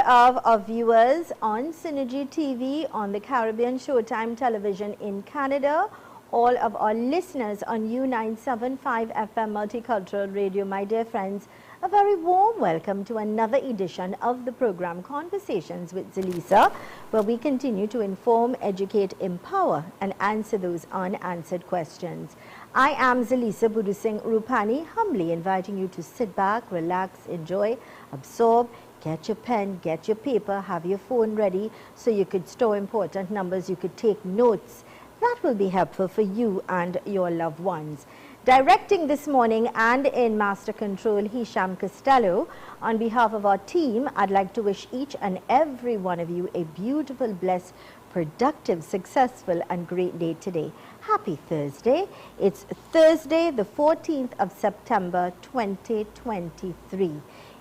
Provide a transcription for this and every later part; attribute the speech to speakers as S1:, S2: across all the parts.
S1: of our viewers on Synergy TV, on the Caribbean Showtime Television in Canada, all of our listeners on U975 FM Multicultural Radio, my dear friends, a very warm welcome to another edition of the program Conversations with Zelisa, where we continue to inform, educate, empower, and answer those unanswered questions. I am Zelisa Budu Singh Rupani, humbly inviting you to sit back, relax, enjoy, absorb, get your pen, get your paper, have your phone ready so you could store important numbers, you could take notes. That will be helpful for you and your loved ones. Directing this morning and in Master Control, Hisham Costello. On behalf of our team, I'd like to wish each and every one of you a beautiful, blessed, productive, successful, and great day today. Happy Thursday. It's Thursday, the 14th of September, 2023.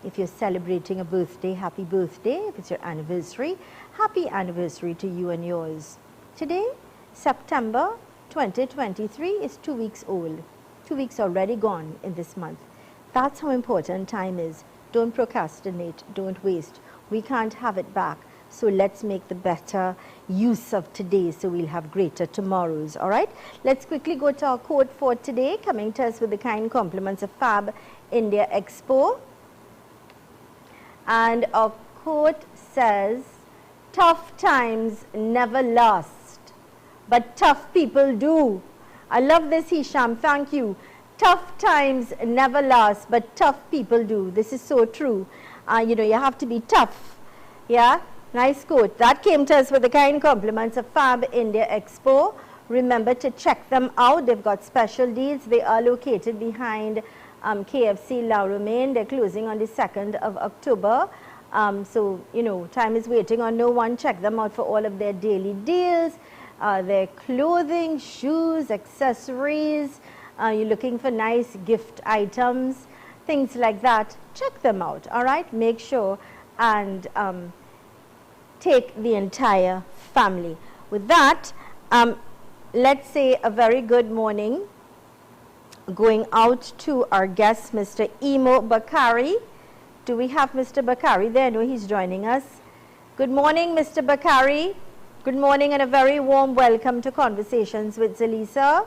S1: If you're celebrating a birthday, happy birthday. If it's your anniversary, happy anniversary to you and yours. Today, September 2023 is 2 weeks old. 2 weeks already gone in this month. That's how important time is. Don't procrastinate, don't waste. We can't have it back. So let's make the better use of today so we'll have greater tomorrows, all right? Let's quickly go to our quote for today, coming to us with the kind compliments of Fab India Expo. And our quote says, tough times never last, but tough people do. I love this, Hisham. Thank you. Tough times never last, but tough people do. This is so true. You know, you have to be tough. Yeah? Nice quote. That came to us with the kind compliments of Fab India Expo. Remember to check them out. They've got special deals. They are located behind KFC La Romaine. They're closing on the 2nd of October. So, you know, time is waiting on no one. Check them out for all of their daily deals. Their clothing, shoes, accessories, you're looking for nice gift items, things like that, check them out, all right? Make sure and take the entire family. With that, let's say a very good morning going out to our guest, Mr. Imo Bakari. Do we have Mr. Bakari there? No, he's joining us. Good morning, Mr. Bakari. Good morning and a very warm welcome to Conversations with Zelisa.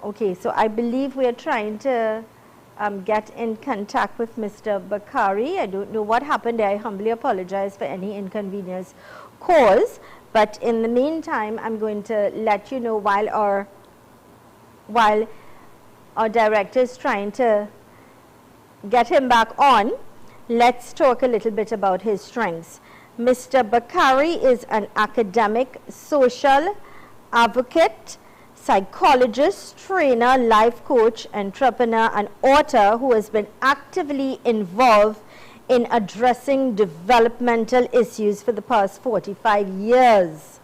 S1: Okay, so I believe we are trying to get in contact with Mr. Bakari. I don't know what happened there. I humbly apologize for any inconvenience caused. But in the meantime, I'm going to let you know while our director is trying to get him back on. Let's talk a little bit about his strengths. Mr. Bakari is an academic, social advocate, psychologist, trainer, life coach, entrepreneur, and author who has been actively involved in addressing developmental issues for the past 45 years.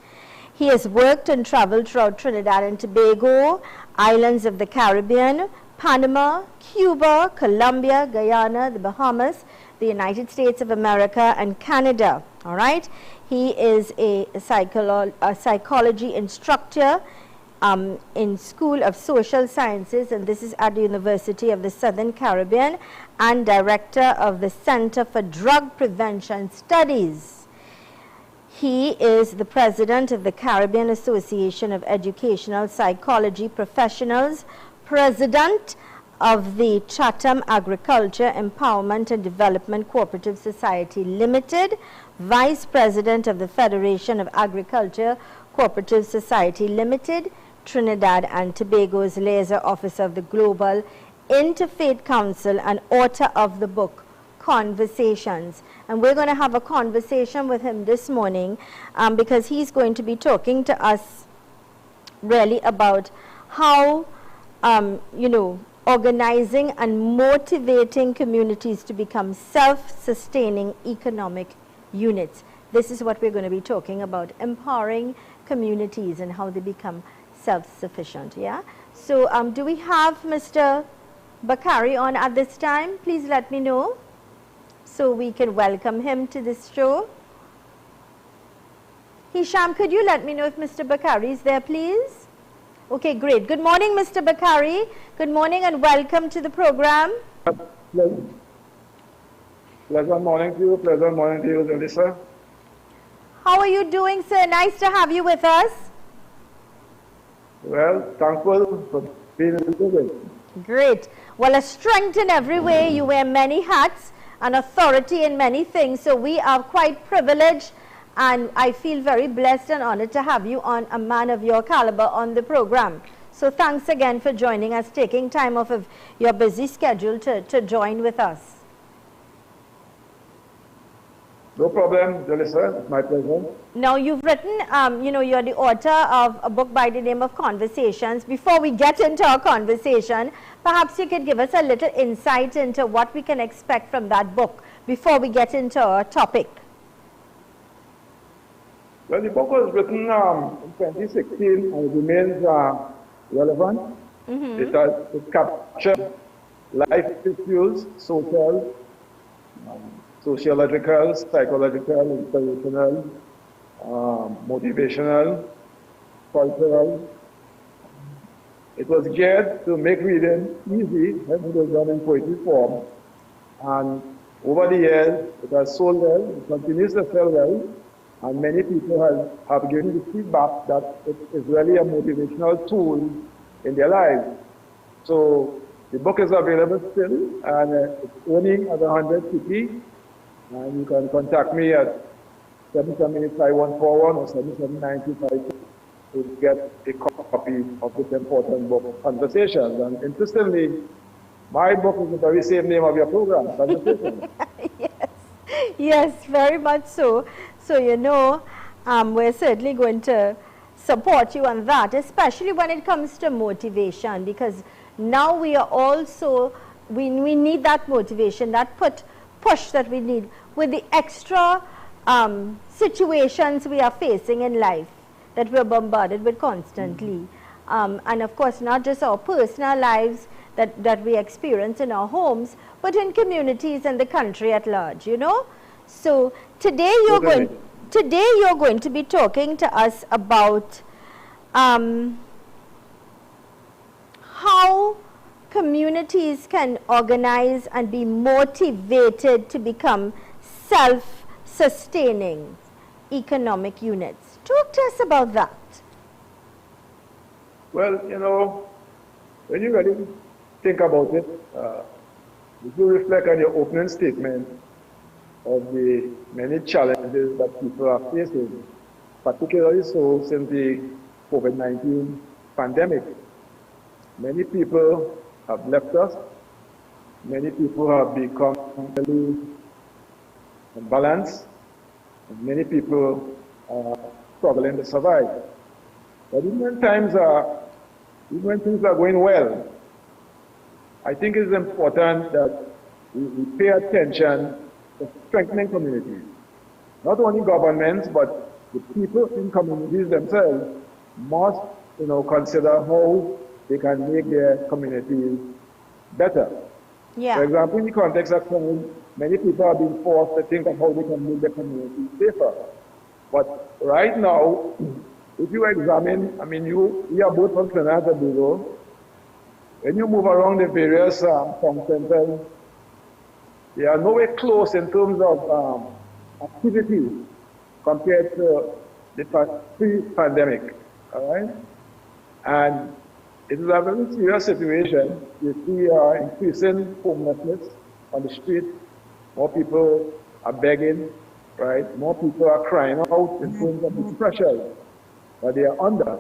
S1: He has worked and traveled throughout Trinidad and Tobago, islands of the Caribbean, Panama, Cuba, Colombia, Guyana, the Bahamas, the United States of America, and Canada, all right? He is a psychology instructor in School of Social Sciences, and this is at the University of the Southern Caribbean, and director of the Center for Drug Prevention Studies. He is the president of the Caribbean Association of Educational Psychology Professionals, president of the Chatham Agriculture Empowerment and Development Cooperative Society Limited, Vice President of the Federation of Agriculture Cooperative Society Limited, Trinidad and Tobago's Liaison Officer of the Global Interfaith Council, and author of the book Conversations. And we're going to have a conversation with him this morning because he's going to be talking to us really about how, you know, organizing and motivating communities to become self-sustaining economic units. This is what we're going to be talking about, empowering communities and how they become self-sufficient, yeah? So do we have Mr. Bakari on at this time? Please let me know so we can welcome him to this show. Hisham, could you let me know if Mr. Bakari is there, please? Okay, great. Good morning, Mr. Bakari. Good morning and welcome to the program.
S2: Hello. Pleasant morning to you. Pleasant morning to you, Zelisa.
S1: How are you doing, sir? Nice to have you with us.
S2: Well, thankful for being with.
S1: Great. Well, a strength in every way. You wear many hats, an authority in many things. So we are quite privileged, and I feel very blessed and honored to have you on, a man of your caliber, on the program. So thanks again for joining us, taking time off of your busy schedule to join with us.
S2: No problem, Zelisa. It's my pleasure.
S1: Now, you've written, you're the author of a book by the name of Conversations. Before we get into our conversation, perhaps you could give us a little insight into what we can expect from that book before we get into our topic.
S2: Well, the book was written in 2016 and it remains relevant. It captured life issues, sociological, psychological, inspirational, motivational, cultural. It was geared to make reading easy when it was done in poetry form. And over the years, it has sold well, it continues to sell well, and many people have given the feedback that it is really a motivational tool in their lives. So the book is available still, and it's owning at 100 CP. And you can contact me at 778-5141 or 779-252 to get a copy of this important book, Conversations. And interestingly, my book is the very same name of your program, Conversations.
S1: Yes, very much so. So, we're certainly going to support you on that, especially when it comes to motivation, because now we are also, we need that motivation, that push that we need with the extra situations we are facing in life that we're bombarded with constantly. And of course, not just our personal lives that we experience in our homes, but in communities and the country at large, So today you're going to be talking to us about how communities can organize and be motivated to become self-sustaining economic units. Talk to us about that.
S2: Well, when you really think about it, if you reflect on your opening statement of the many challenges that people are facing, particularly so since the COVID-19 pandemic, many people have left us, many people have become really unbalanced, and many people are struggling to survive. But even when things are going well, I think it's important that we pay attention to strengthening communities. Not only governments, but the people in communities themselves must, consider how they can make their communities better.
S1: Yeah.
S2: For example, in the context of crime, many people are being forced to think of how they can make their communities safer. But right now, if you examine, we are both from Trinidad and Tobago. When you move around the various town centers, they are nowhere close in terms of activity compared to the pre-pandemic. All right? And it is a very serious situation. You see increasing homelessness on the street. More people are begging, right? More people are crying out in terms of the pressure that they are under.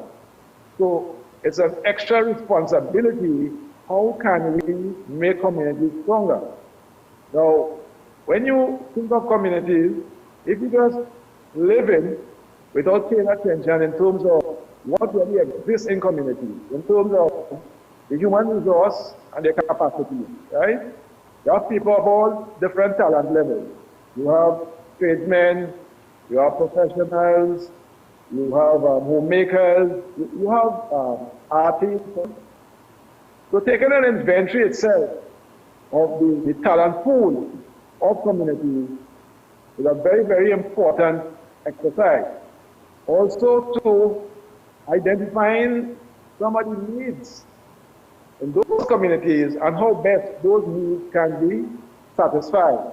S2: So it's an extra responsibility. How can we make communities stronger? Now, when you think of communities, if you just live in without paying attention in terms of what really exists in communities, in terms of the human resource and their capacity, right? You have people of all different talent levels. You have tradesmen, you have professionals, you have homemakers, you have artists. So taking an inventory itself of the talent pool of communities is a very, very important exercise. Also to identifying some of the needs in those communities and how best those needs can be satisfied.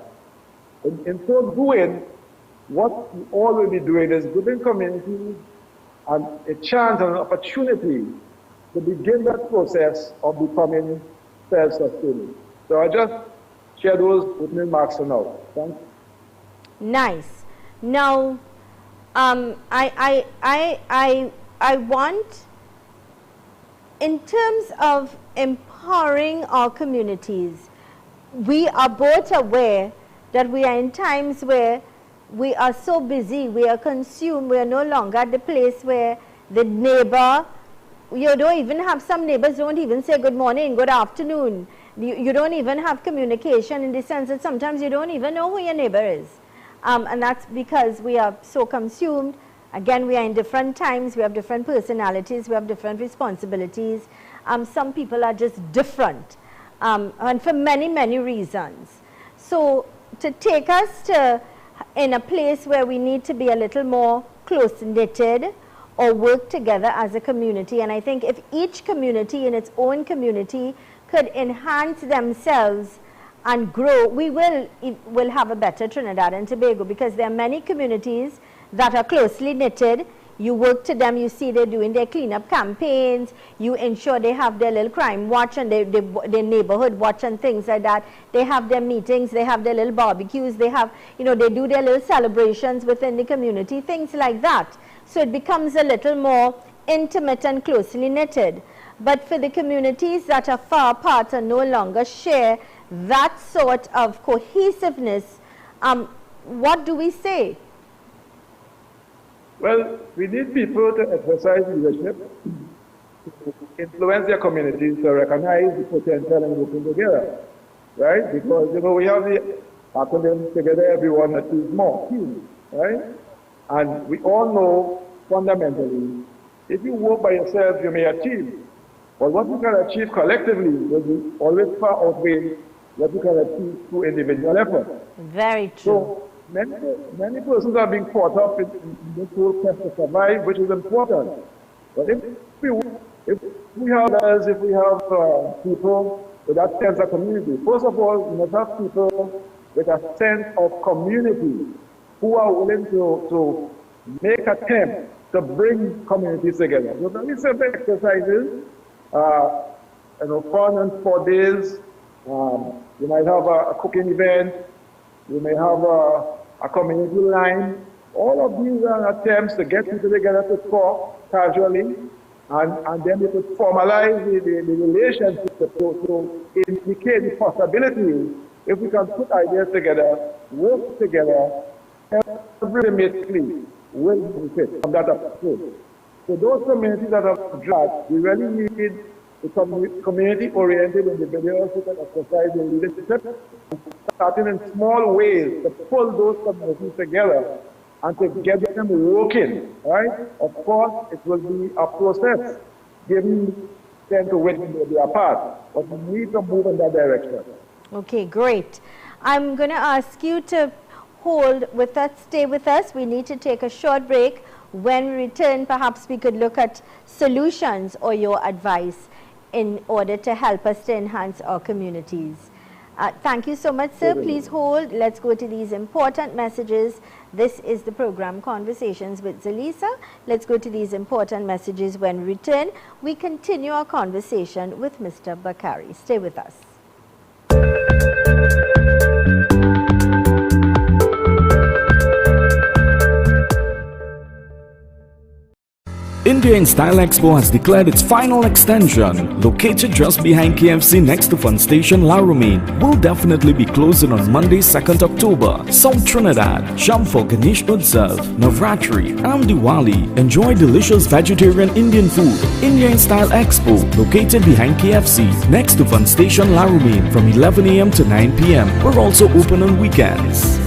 S2: In so doing, what we all will be doing is giving communities a chance and an opportunity to begin that process of becoming self-sustaining. So I just share those opening remarks for now. Thanks.
S1: Nice. Now, I want, in terms of empowering our communities, we are both aware that we are in times where we are so busy, we are consumed, we are no longer at the place where the neighbor, you don't even have, some neighbors don't even say good morning, good afternoon. You don't even have communication, in the sense that sometimes you don't even know who your neighbor is. And that's because we are so consumed. Again, we are in different times, we have different personalities, we have different responsibilities. Some people are just different, and for many, many reasons. So to take us to in a place where we need to be a little more close-knitted or work together as a community, and I think if each community in its own community could enhance themselves and grow, we will have a better Trinidad and Tobago, because there are many communities that are closely knitted. You work to them, you see they're doing their cleanup campaigns, you ensure they have their little crime watch and their neighborhood watch and things like that. They have their meetings, they have their little barbecues, they have, you know, they do their little celebrations within the community, things like that. So it becomes a little more intimate and closely knitted. But for the communities that are far apart and no longer share that sort of cohesiveness, what do we say?
S2: Well, we need people to exercise leadership, to influence their communities, to recognize the potential and working together, right? Because, you know, we have the acronym together, everyone achieves more, right? And we all know fundamentally, if you work by yourself, you may achieve. But what you can achieve collectively will be always far outweigh what you can achieve through individual effort.
S1: Very true.
S2: So, many persons are being caught up in this whole quest to survive, which is important. But if we have people with that sense of community, first of all, we must have people with a sense of community who are willing to make attempts to bring communities together. So very simple exercises, you know, fun and sport days. You might have a cooking event. You may have a community line. All of these are attempts to get people together to talk casually, and then we could formalize the relationship to indicate the possibilities. If we can put ideas together, work together, every will benefit from that approach. So those communities that are dragged, we really need community-oriented individuals who can exercise their leadership, starting in small ways to pull those communities together and to get them working, right? Of course, it will be a process, giving them to which they be apart, but we need to move in that direction.
S1: Okay, great. I'm going to ask you to hold with us, stay with us. We need to take a short break. When we return, perhaps we could look at solutions or your advice in order to help us to enhance our communities. Thank you so much, sir. Please hold. Let's go to these important messages. This is the program Conversations with Zelisa. Let's go to these important messages. When we return, we continue our conversation with Mr. Bakari. Stay with us.
S3: India in Style Expo has declared its final extension. Located just behind KFC next to Fun Station La Romaine, will definitely be closing on Monday 2nd October. South Trinidad, shop for Ganesh Utsav, Navratri and Diwali. Enjoy delicious vegetarian Indian food. India in Style Expo, located behind KFC next to Fun Station La Romaine from 11 a.m. to 9 p.m. We're also open on weekends.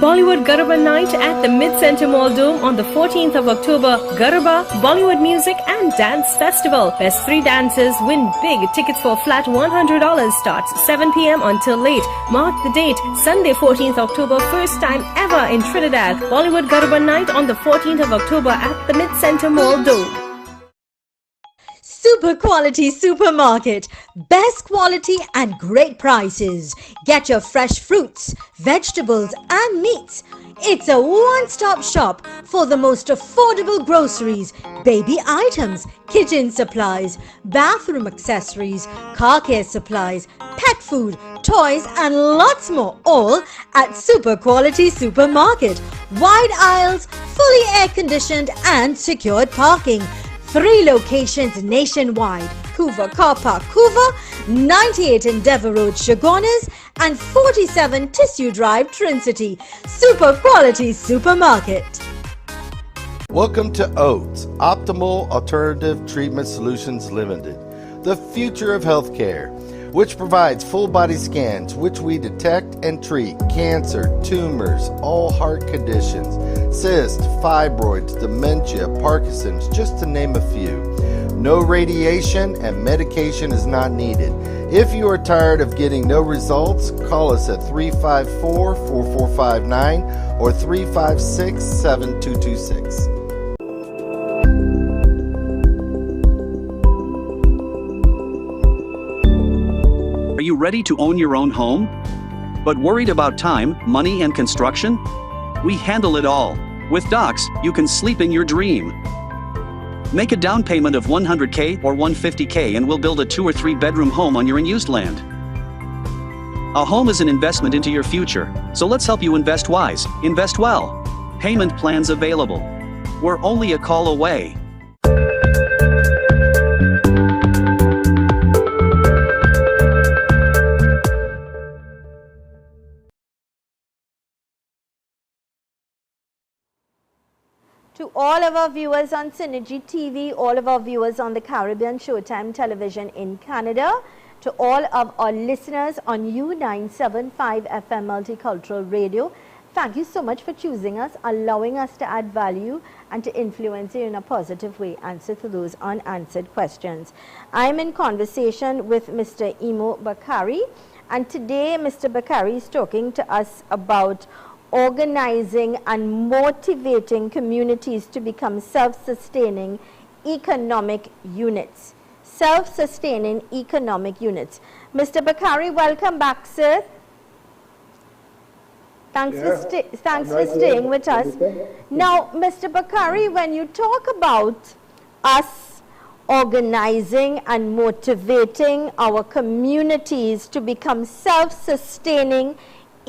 S4: Bollywood Garba Night at the Mid-Center Mall Dome on the 14th of October. Garba, Bollywood Music and Dance Festival. Best 3 dancers win big. Tickets for flat $100 starts 7 p.m. until late. Mark the date, Sunday 14th October, first time ever in Trinidad. Bollywood Garba Night on the 14th of October at the Mid-Center Mall Dome.
S5: Super Quality Supermarket. Best quality and great prices. Get your fresh fruits, vegetables and meats. It's a one-stop shop for the most affordable groceries, baby items, kitchen supplies, bathroom accessories, car care supplies, pet food, toys and lots more, all at Super Quality Supermarket. Wide aisles, fully air-conditioned and secured parking. 3 locations nationwide: Couva Car Park, Couva, 98 Endeavour Road, Chagones, and 47 Tissue Drive, Trincity. Super Quality Supermarket.
S6: Welcome to OATS, Optimal Alternative Treatment Solutions Limited, the future of healthcare, which provides full body scans, which we detect and treat cancer, tumors, all heart conditions, cysts, fibroids, dementia, Parkinson's, just to name a few. No radiation and medication is not needed. If you are tired of getting no results, call us at 354-4459 or 356-7226.
S7: Are you ready to own your own home? But worried about time, money, and construction? We handle it all. With Docs, you can sleep in your dream. Make a down payment of $100K or $150K and we'll build a 2 or 3 bedroom home on your unused land. A home is an investment into your future, so let's help you invest wise, invest well. Payment plans available. We're only a call away.
S1: To all of our viewers on Synergy TV, all of our viewers on the Caribbean Showtime television in Canada, to all of our listeners on U975 FM Multicultural Radio, thank you so much for choosing us, allowing us to add value and to influence you in a positive way, answer to those unanswered questions. I'm in conversation with Mr. Imo Bakari, and today Mr. Bakari is talking to us about organizing and motivating communities to become self-sustaining economic units. Self-sustaining economic units. Mr. Bakari, welcome back, sir. Thanks for staying with us. Now, Mr. Bakari, when you talk about us organizing and motivating our communities to become self-sustaining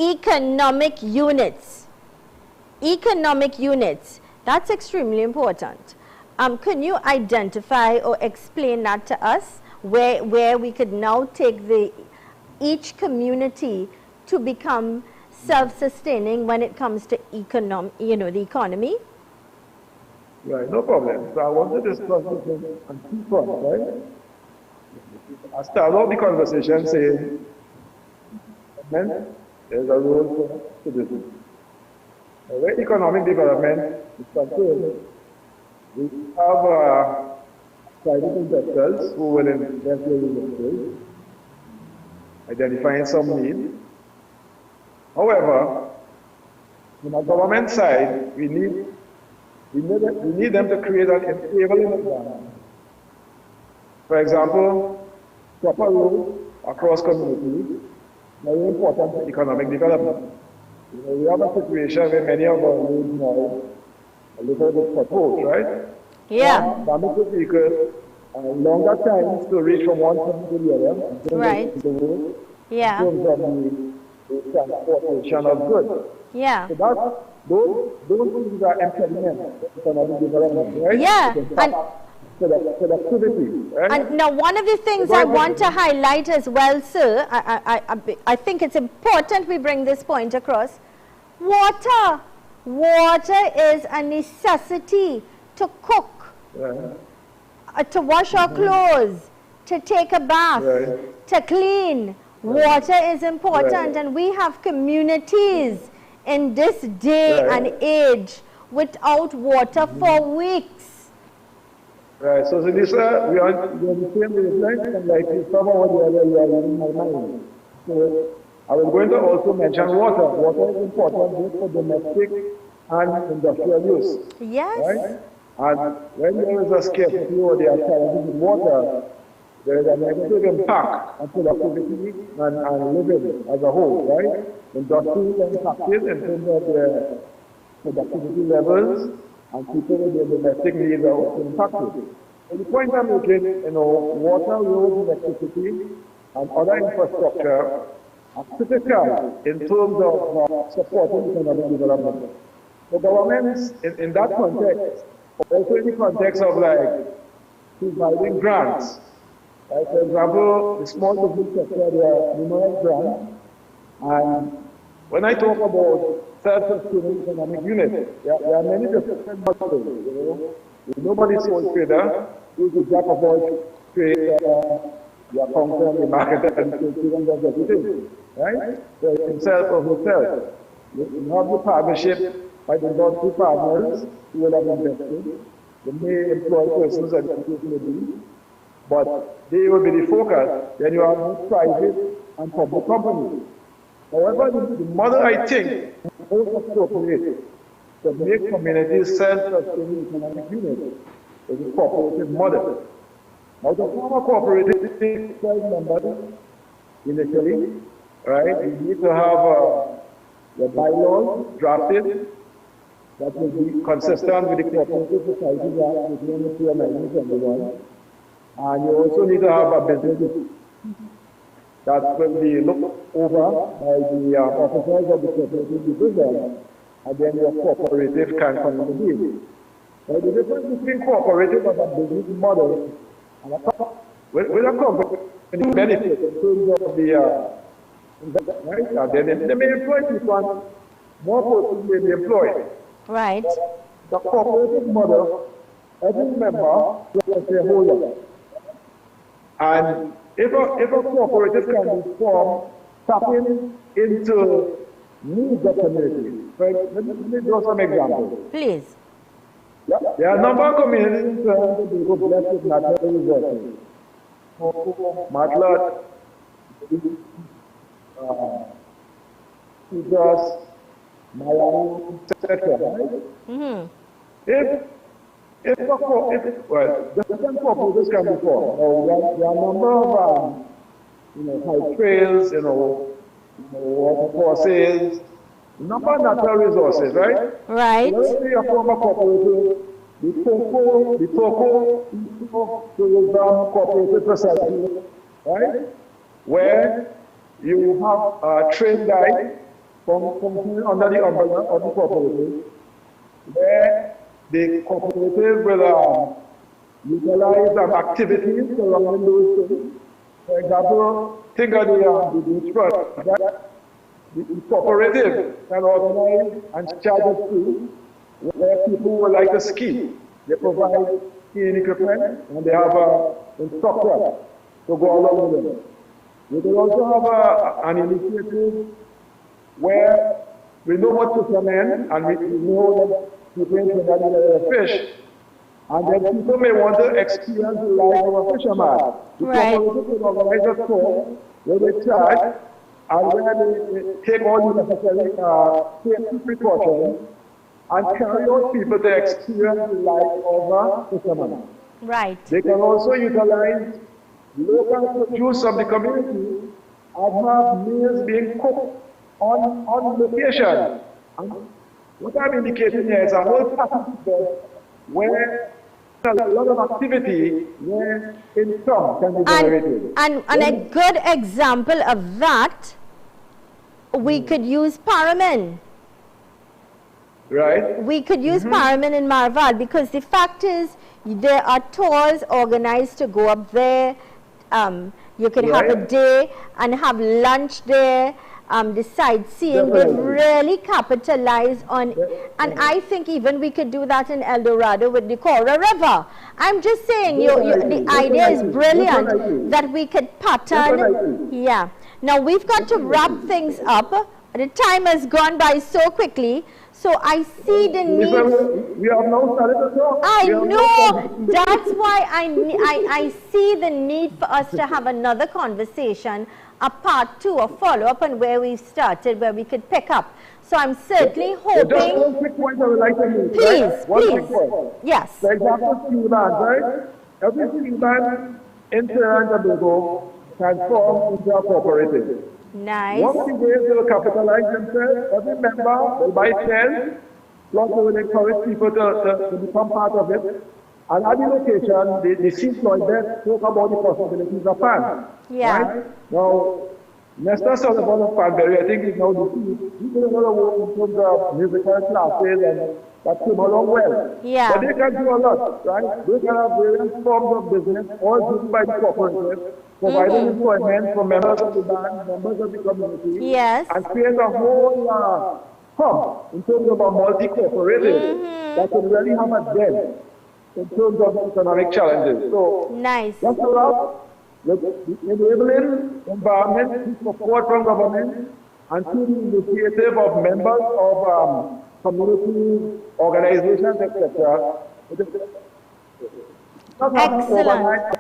S1: economic units, that's extremely important. Can you identify or explain that to us, where we could now take each community to become self-sustaining when it comes to the economy?
S2: Right, no problem. So I want to discuss this on 2 fronts, right? I start off the conversation saying, there's a role for citizens. Where economic development is concerned, we have private investors who will invest in industries, identifying some need. However, on the government side, we need them to create an enabling environment. For example, proper roads across communities, very important for economic development. We have a situation where many of our roads now are a little bit potholes, right?
S1: Yeah.
S2: That makes it because longer times to reach from one point to the other.
S1: Right.
S2: The road,
S1: Yeah.
S2: in terms of the transportation of goods.
S1: Yeah.
S2: So those things are impediments to economic development, right?
S1: Yeah.
S2: Productivity, right?
S1: And now, one of the things I want to highlight as well, sir, I think it's important we bring this point across. Water. Water is a necessity to cook, to wash our clothes, to take a bath, to clean. Water is important, and we have communities in this day and age without water for weeks.
S2: Right, so Zelisa, we are the same wavelength, and like you cover what you are in my mind. So I was going to also mention water. Water is important both for domestic and industrial use.
S1: Yes.
S2: Right? And when there is a scarcity or there are challenges with water, there is a negative impact on productivity and living as a whole, right? Industry is impacted in terms of their productivity levels, and people with their domestic needs are also impacted. So the point I'm making, water, roads, electricity, and other infrastructure are critical in terms of supporting economic development. The governments, in that context, also in the context of like providing grants, right? For example, the small business sector, there are numerous grants, and when I talk about self-sustaining economic units, there are many different models. Nobody's sole trader, who's the jack of all trades, the accountant, the marketer, and the student does everything, right? So himself or herself. You have the partnership by the industry partners who will have invested. They may employ persons and people may be, but they will be the focus. Then you have both private and public companies. However, the model I think most appropriate to make communities self-sustaining economic units is a cooperative model. Now, to form a cooperative takes 12 members initially, right? You need to have the bylaws drafted that will be consistent with the Cooperative Society Act of 1971. And you also need to have a business that will be looked over by the officers of the cooperative division, and then your cooperative can come into being. Now, the difference between cooperative as a business model and with a company benefit in terms of the right? And then they may employ people, more persons may be employed.
S1: Right.
S2: The cooperative model, every member is a shareholder. And if a cooperative can be formed, tapping into needs of community. Let me draw some examples.
S1: Please.
S2: There are a number of communities that they go blessed with natural resources. Matlat, Tigras, Malawi, etc. Right?
S1: Mm-hmm.
S2: Well, different cooperatives can be formed. There are a number of, high trails, watercourses, number of natural resources, right?
S1: Right.
S2: So let's say a former cooperative, the Toko Tourism Cooperative Society, right? Where you have a train guide functioning under the umbrella of the cooperative, where the cooperative will utilize activities surrounding those things. For example, think of the beach project. The cooperative can organize and charge a fee where people would like to ski. They provide skiing equipment and they have an instructor to go along with them. We can also have an initiative where we know what fishermen and we know that people in Trinidad fish. And then people may want to experience the life of a fisherman. The cooperative can organize a tour where they charge and where they take all the necessary safety precautions and carry out people to experience the life of a fisherman.
S1: Right.
S2: They can also utilize local produce of the community and have meals being cooked on location. And what I'm indicating here is a whole package where a lot of activity where income can be generated.
S1: And a good example of that, we could use Paramin.
S2: Right.
S1: We could use Paramin in Marval because the fact is there are tours organized to go up there. You can have a day and have lunch there. The sightseeing, they've really capitalized on, and I think even we could do that in El Dorado with the Cora River. I'm just saying, the idea is brilliant that we could pattern. Yeah. Now we've got to wrap things up. The time has gone by so quickly. So I see the need.
S2: We have now started to talk.
S1: I know. That's why I see the need for us to have another conversation a part 2 or follow up on where we started, where we could pick up. So I'm certainly hoping.
S2: Just one quick point I would like to make.
S1: Please,
S2: right? One quick
S1: please.
S2: point.
S1: Yes.
S2: For example, steel band, right? Every steel band in Trinidad and Tobago transforms into a cooperative.
S1: Nice.
S2: Once the ways they will capitalize themselves, every member will buy shares, plus they will encourage people to become part of it. And at the location, the chief Lloyd there spoke about the possibilities of fans.
S1: Yeah.
S2: Right? Now, Mr. Sullivan of Panbury, I think he's now deceased. He did a lot of work in terms of musical classes, and that came along well.
S1: Yeah.
S2: But they can do a lot, right? They can have various forms of business, all driven by the cooperative, providing employment for members of the band, members of the community,
S1: Yes.
S2: and create a whole hub in terms of a multi-cooperative that can really have a dent in terms of economic challenges. So,
S1: Nice.
S2: that's all. The enabling environment, support from government, and through the initiative of members of community organizations, etc. Not happen overnight,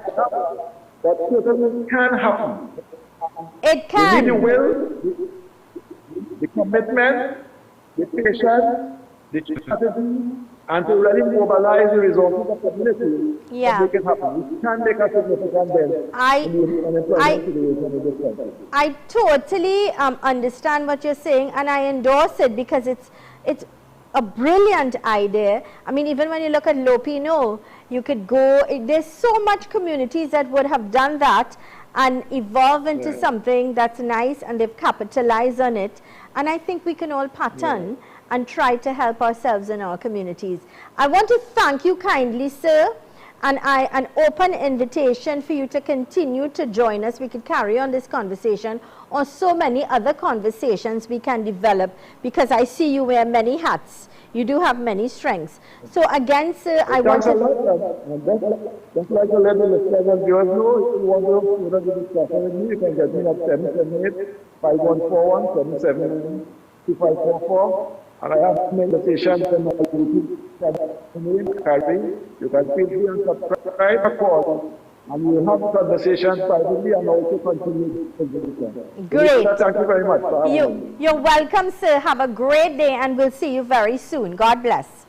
S2: but certainly can happen.
S1: It
S2: We need the
S1: can.
S2: will, the commitment, the patience, the strategy, and to really mobilize the resources of the community
S1: Yeah.
S2: to make it happen. We can make a significant dent in the unemployment situation in this country.
S1: I totally understand what you're saying, and I endorse it because it's a brilliant idea. I mean, even when you look at Lopino, you could go, there's so much communities that would have done that and evolve into something that's nice, and they've capitalized on it. And I think we can all pattern and try to help ourselves in our communities. I want to thank you kindly, sir, and an open invitation for you to continue to join us. We could carry on this conversation, or so many other conversations we can develop, because I see you wear many hats. You do have many strengths. So again, sir, I want
S2: Thanks a
S1: to...
S2: lot. Just like the level of 7 years ago, if you want to discuss with me, you can get me at 778-5141-779-2544. And I have conversations in my YouTube channel. You can feel free and subscribe, of course, and we will have conversations privately and also continue the conversation.
S1: Great.
S2: Thank you very much for having me.
S1: You're welcome, sir. Have a great day, and we'll see you very soon. God bless.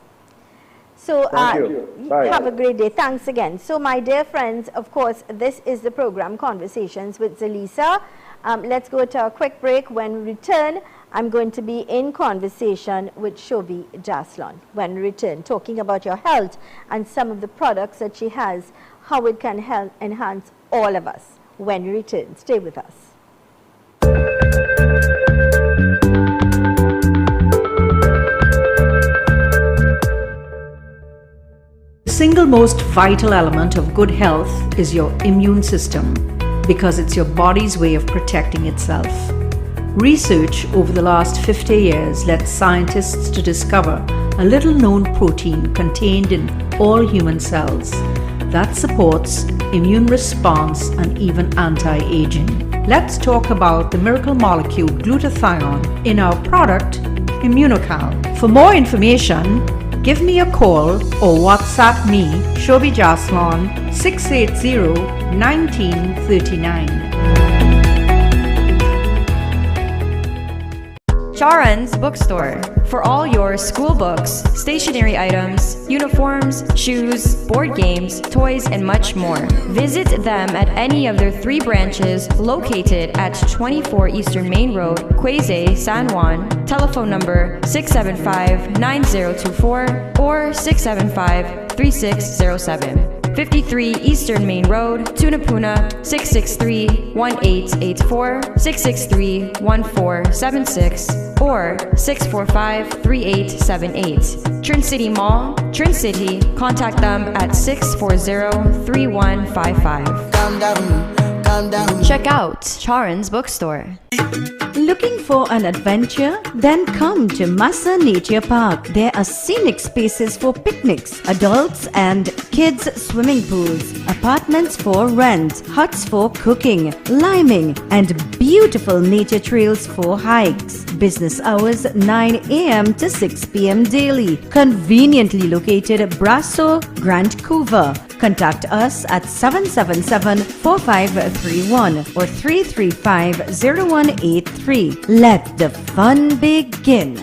S1: So
S2: Thank you. Bye.
S1: have a great day. Thanks again. So my dear friends, of course, this is the program Conversations with Zelisa. Let's go to a quick break. When we return, I'm going to be in conversation with Shobi Jaslon. When we return, talking about your health and some of the products that she has, how it can help enhance all of us. When we return, stay with us.
S8: The single most vital element of good health is your immune system, because it's your body's way of protecting itself. Research over the last 50 years led scientists to discover a little known protein contained in all human cells that supports immune response and even anti-aging. Let's talk about the miracle molecule glutathione in our product Immunocal. For more information, give me a call or WhatsApp me, Shobi Jaslon, 680-1939.
S9: Charan's Bookstore. For all your school books, stationery items, uniforms, shoes, board games, toys, and much more. Visit them at any of their 3 branches located at 24 Eastern Main Road, Quezay, San Juan. Telephone number 675-9024 or 675-3607. 53 Eastern Main Road, Tunapuna, 663-1884, 663-1476, or 645-3878. Trin City Mall, Trin City. Contact them at 640-3155.
S10: Calm down.
S9: Check out Charan's Bookstore.
S5: Looking for an adventure? Then come to Massa Nature Park. There are scenic spaces for picnics, adults and kids swimming pools, apartments for rent, huts for cooking, liming, and beautiful nature trails for hikes. Business hours 9 a.m. to 6 p.m. daily. Conveniently located at Brasso, Grand Couva.
S8: Contact us at 777-4531 or 335-0183. Let the fun begin.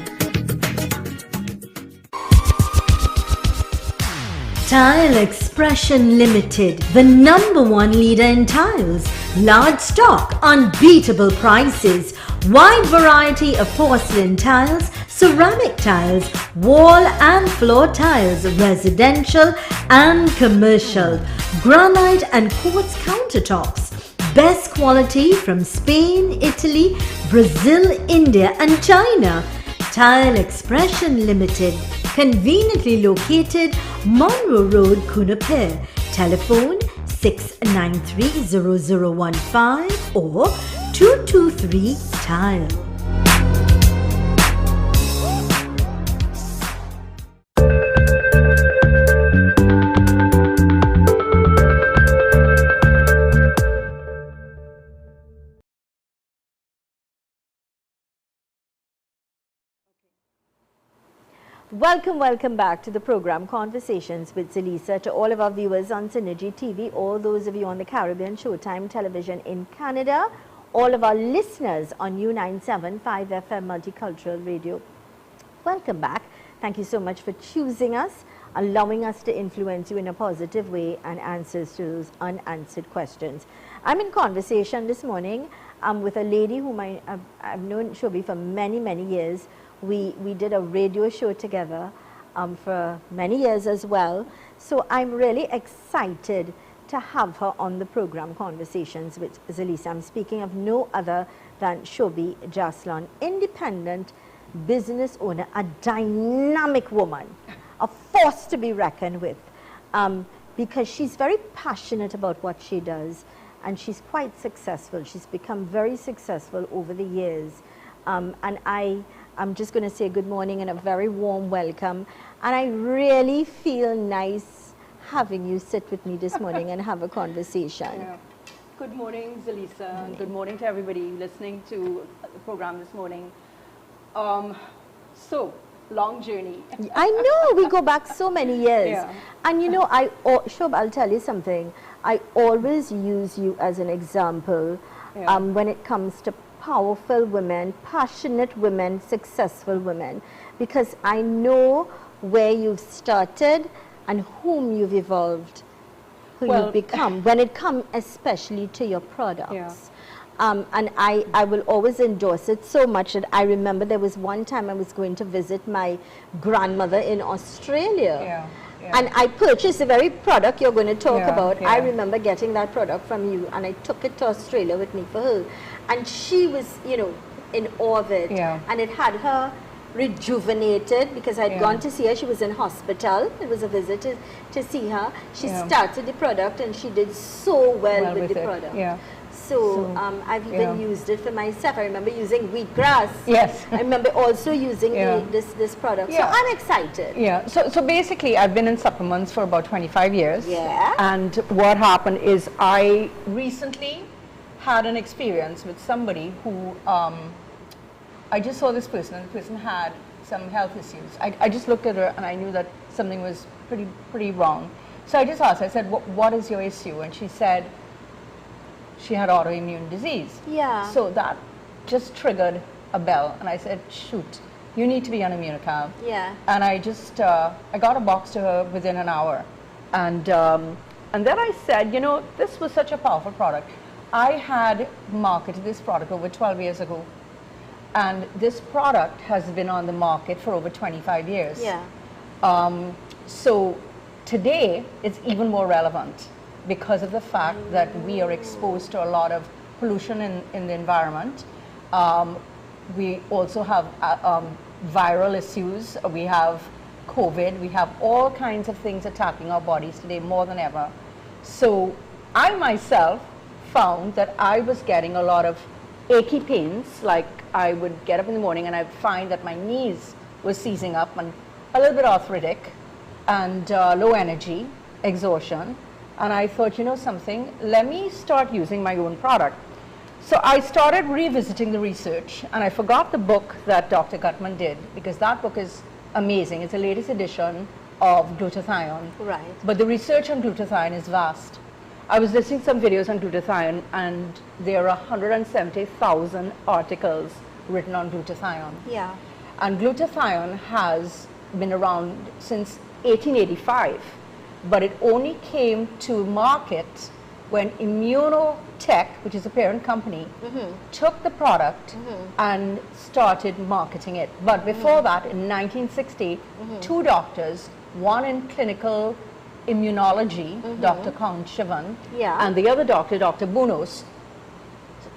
S5: Tile Expression Limited, the #1 leader in tiles. Large stock, unbeatable prices, wide variety of porcelain tiles, ceramic tiles, wall and floor tiles, residential and commercial, granite and quartz countertops. Best quality from Spain, Italy, Brazil, India and China. Tile Expression Limited, conveniently located Monroe Road, Kunapir. Telephone 693-0015 or 223 Tile.
S1: Welcome back to the program Conversations with Zelisa. To all of our viewers on Synergy TV, all those of you on the Caribbean Showtime television in Canada, all of our listeners on U97.5 FM Multicultural Radio, welcome back. Thank you so much for choosing us, allowing us to influence you in a positive way and answers to those unanswered questions. I'm in conversation this morning with a lady whom I've known Shobi for many years. We did a radio show together for many years as well. So I'm really excited to have her on the program Conversations with Zelisa. I'm speaking of no other than Shobi Jaslan, independent business owner, a dynamic woman, a force to be reckoned with, because she's very passionate about what she does and she's quite successful. She's become very successful over the years. And I'm just going to say good morning and a very warm welcome. And I really feel nice having you sit with me this morning and have a conversation.
S10: Yeah. Good morning, Zelisa. And good morning to everybody listening to the program this morning. So, long journey.
S1: I know, we go back so many years.
S10: Yeah.
S1: And you know, Shob, I'll tell you something. I always use you as an example when it comes to powerful women, passionate women, successful women, because I know where you've started and whom you've evolved, who you've become, when it comes especially to your products.
S10: Yeah.
S1: And I will always endorse it so much that I remember there was one time I was going to visit my grandmother in Australia.
S10: Yeah.
S1: And I purchased the very product you're going to talk about.
S10: Yeah.
S1: I remember getting that product from you and I took it to Australia with me for her. And she was, you know, in awe of it.
S10: Yeah.
S1: And it had her rejuvenated because I'd gone to see her. She was in hospital. It was a visit to see her. She started the product and she did so well with the product.
S10: Yeah.
S1: So I've even used it for myself. I remember using wheatgrass.
S10: Yes.
S1: I remember also using this product.
S10: Yeah.
S1: So I'm excited.
S10: Yeah. So basically, I've been in supplements for about 25 years.
S1: Yeah.
S10: And what happened is I recently had an experience with somebody who I just saw this person, and the person had some health issues. I just looked at her and I knew that something was pretty wrong. So I just asked her, I said, what is your issue? And she said she had autoimmune disease.
S1: Yeah.
S10: So that just triggered a bell, and I said, shoot, you need to be on Immunical.
S1: Yeah.
S10: And I just, I got a box to her within an hour. And then I said, you know, this was such a powerful product. I had marketed this product over 12 years ago. And this product has been on the market for over 25 years.
S1: Yeah.
S10: So today, it's even more relevant because of the fact that we are exposed to a lot of pollution in the environment. We also have viral issues. We have COVID. We have all kinds of things attacking our bodies today more than ever. So I myself found that I was getting a lot of achy pains. Like I would get up in the morning and I'd find that my knees were seizing up and a little bit arthritic and low energy, exhaustion. And I thought, you know something, let me start using my own product. So I started revisiting the research, and I forgot the book that Dr. Gutman did, because that book is amazing. It's the latest edition. of glutathione.
S1: Right.
S10: But the research on glutathione is vast. I was listening to some videos on glutathione, and there are 170,000 articles written on glutathione.
S1: Yeah.
S10: And glutathione has been around since 1885, but it only came to market when Immunotech, which is a parent company, took the product and started marketing it. But before that, in 1960, two doctors, one in clinical immunology, Dr. Kong Shivan, and the other doctor, Dr. Bunos,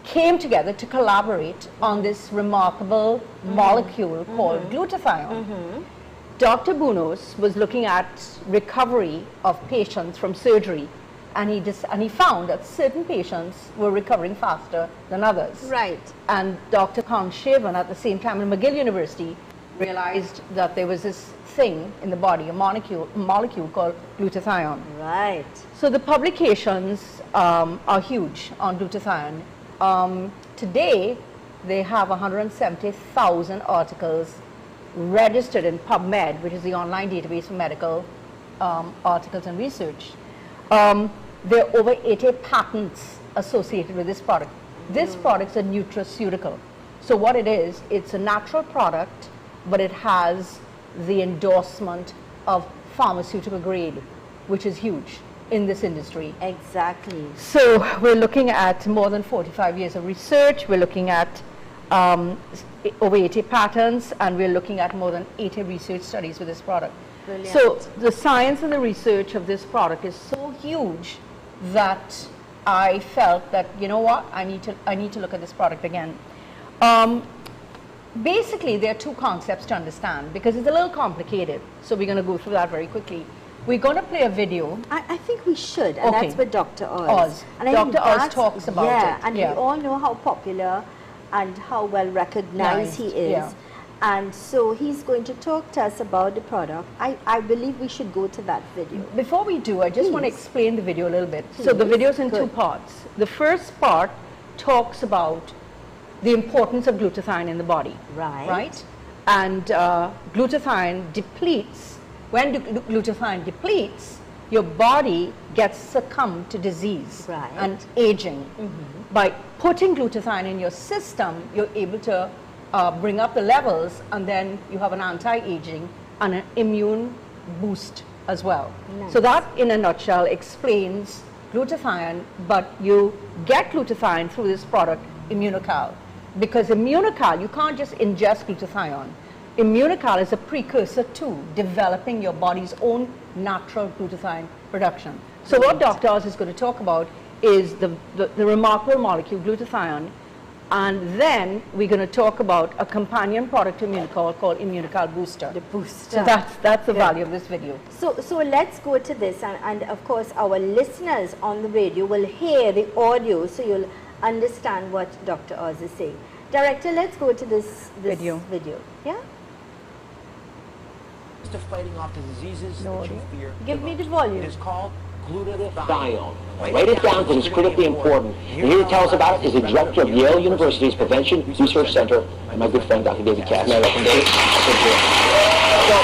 S10: came together to collaborate on this remarkable molecule called glutathione. Dr. Bunos was looking at recovery of patients from surgery, and he found that certain patients were recovering faster than others.
S1: Right.
S10: And Dr. Kong Shivan, at the same time in McGill University, realized that there was this thing in the body, a molecule called glutathione.
S1: Right.
S10: So the publications are huge on glutathione. Today, they have 170,000 articles registered in PubMed, which is the online database for medical articles and research. There are over 80 patents associated with this product. This product is a nutraceutical. So what it is, it's a natural product, but it has the endorsement of pharmaceutical grade, which is huge in this industry.
S1: Exactly.
S10: So we're looking at more than 45 years of research. We're looking at over 80 patents, and we're looking at more than 80 research studies with this product.
S1: Brilliant.
S10: So the science and the research of this product is so huge that I felt that, you know what, I need to look at this product again. Basically, there are two concepts to understand because it's a little complicated. So we're going to go through that very quickly. We're going to play a video.
S1: I think we should, and
S10: Okay.
S1: that's with Dr. Oz.
S10: Oz.
S1: And I think
S10: Dr. Oz
S1: that's-
S10: talks about
S1: yeah,
S10: it.
S1: and
S10: Yeah.
S1: we all know how popular and how well recognized he is.
S10: Yeah.
S1: And so he's going to talk to us about the product. I believe we should go to that video.
S10: Before we do, I just want to
S1: Please.
S10: explain the video a little bit. So the
S1: Please.
S10: video's in two
S1: Good.
S10: parts. The first part talks about the importance of glutathione in the body.
S1: Right.
S10: Right? And glutathione depletes. When glutathione depletes, your body gets succumbed to disease
S1: Right.
S10: and aging. By putting glutathione in your system, you're able to bring up the levels, and then you have an anti-aging and an immune boost as well.
S1: Nice.
S10: So that, in a nutshell, explains glutathione, but you get glutathione through this product, Immunocal. Because Immunocal, you can't just ingest glutathione. Immunocal is a precursor to developing your body's own natural glutathione production. So what Dr. Oz is going to talk about is the remarkable molecule glutathione, and then we're going to talk about a companion product to Immunocal called Immunocal Booster.
S1: The booster.
S10: So that's the
S1: Good.
S10: value of this video.
S1: So let's go to this, and of course our listeners on the radio will hear the audio, so you'll understand what Dr. Oz is saying. Director, let's go to this video. Yeah?
S11: To fighting off the diseases that you fear.
S1: Give
S11: the
S1: me the
S11: most.
S1: volume.
S11: It is called glutathione. Write it down because it's critically important. And here to tell us about it is the director of Yale University's Prevention Research Center, and my good friend Dr. David Cass. May I welcome David? So,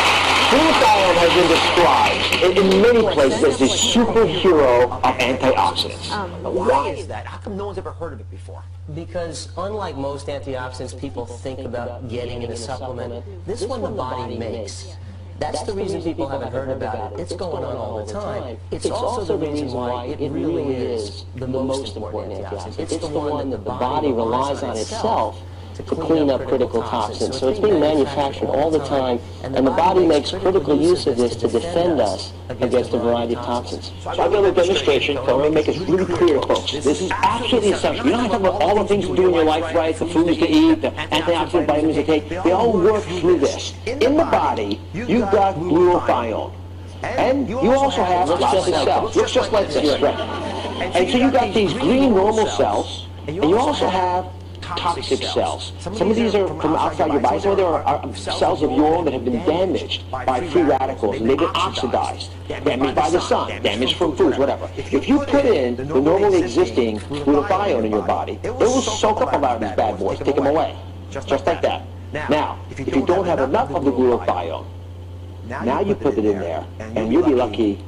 S11: glutathione has been described in many places as the superhero of antioxidants. Why is that? How come no one's ever heard of it before?
S12: Because unlike most antioxidants people think about getting in a supplement, this one the body makes. That's the reason people haven't heard about it. It's going on all the time. It's also the reason why it really is the most important antioxidant. It's the one that the body relies on itself to clean up critical toxins. So it's being manufactured all the time, and the body makes critical use of this to defend us against a variety of toxins.
S11: So I've done a demonstration, so I'm going to make it really clear, folks. This is absolutely essential. You don't have to talk about all the things to do in your life, right? The foods to eat, the antioxidant vitamins to take. They all work through this. In the body, you've got glutathione. And you also have lots of cells. Looks just like this, right? And so you've got these green normal cells, and you also have toxic cells. Some of these are from outside your body. Some of them are cells of your own that have been damaged by free radicals, and they've been oxidized, damaged by the sun, damaged from foods, whatever. If you put in the normally existing glutathione in your body, it will soak up a lot of these bad boys, take them away, just like that. Now, if you don't have enough of the glutathione, Now you put it in there, and you'll be lucky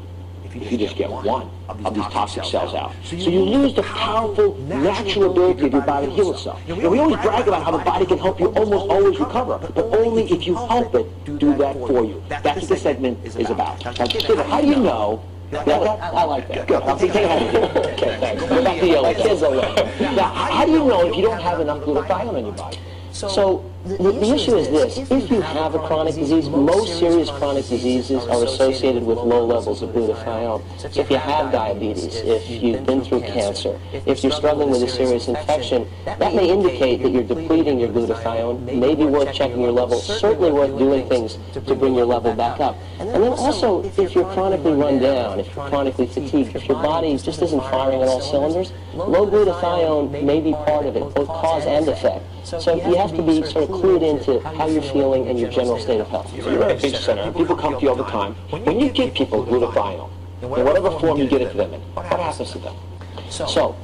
S11: if you just get one of these toxic cells out. So you lose the powerful, natural ability of your body to heal itself. And we always brag about how the body can help you almost always recover, but only if you help it do that for you. That's what this segment is about. Now, David, how do you know? I like that. Good. I'll take it home. Okay, thanks. Go back to the kids over there. Now, how do you know if you don't have enough glutathione in your body? So the issue is this: if you have a chronic disease, most serious chronic diseases are associated with low levels of glutathione. If you have diabetes, if you've been through cancer, if you're struggling with a serious infection, that may indicate that you're depleting your glutathione. May be worth checking your level, certainly worth doing things to bring your level back up. And then also, if you're chronically run down, if you're chronically fatigued, if your body just isn't firing on all cylinders, low glutathione may be part of it, both cause and effect. So you have to be sort of clued into how you're feeling and your general state of health. So you're at a beach center, and people come to you all the time. When you give people glutathione, in whatever form you get it to them in, what happens to them? So,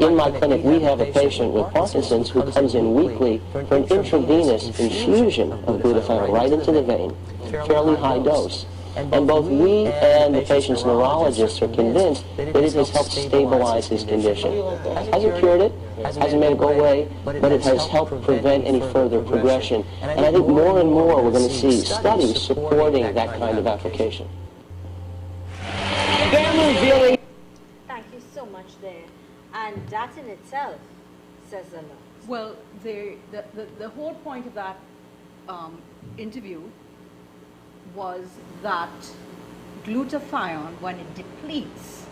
S11: in my clinic, we have a patient with Parkinson's who comes in weekly for an intravenous infusion of glutathione right into the vein, fairly high dose. And both we and the patient's neurologists are convinced that it has helped stabilize his condition. It hasn't cured it, hasn't made it go away, but it has helped prevent any further progression. And I think more and more we're going to see studies supporting that kind of application.
S1: Thank you so much there. And that in itself says a lot.
S10: Well, the whole point of that interview was that glutathione, when it depletes,